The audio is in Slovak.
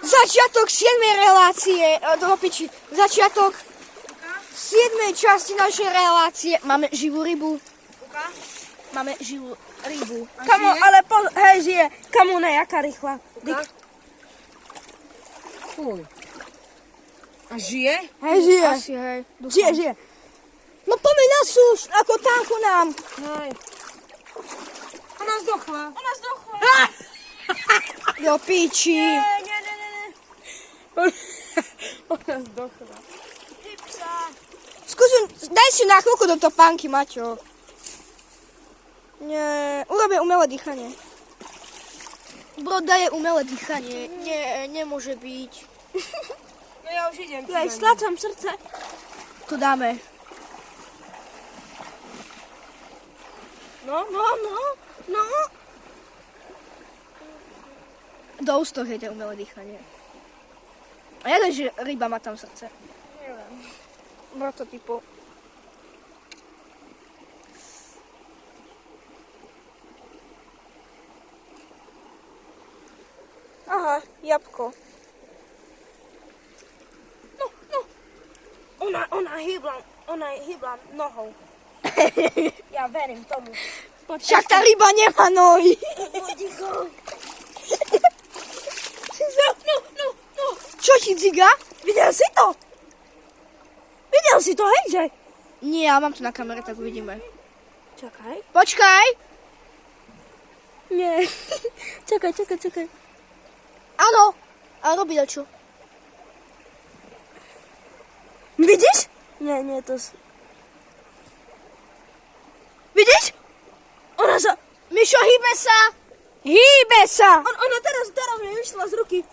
Začiatok 7. relácie, do piči. Začiatok 7. časti našej relácie. Máme živú rybu. Máme živú rybu. Kamo, ale hej, žije. Kamo, nejaká rýchla. Fuj. A žije? Hej, žije. Asi, hej. Žije. No pomeň na súš, ako tanku nám. Hej. Ona zdochla. Do piči. Nie. Ona zdochla. Daj si na chvíľku do topánky, Maťo. Nie, urobím umelé dýchanie. Broda je umelé dýchanie. Nie, nemôže byť. No ja už idem. Ja stlácam srdce. To dáme. No. Do ústoch je to umelé dýchanie. A ja že ryba má tam srdce. Neviem. Prototypu. Aha, jabko. No. Ona hýbla nohou. Ja verím tomu. Však tá ryba nemá nohy. No. Čo ti ciga? Videl si to, hej, že? Nie, ja mám to na kamere, tak uvidíme. Čakaj. Počkaj. Nie. Čakaj. Áno. A robí dačo. Vidíš? Nie, to... Vidíš? Ona sa... Mišo, hýbe sa. Hýbe sa. Ona teraz mi vyšla z ruky.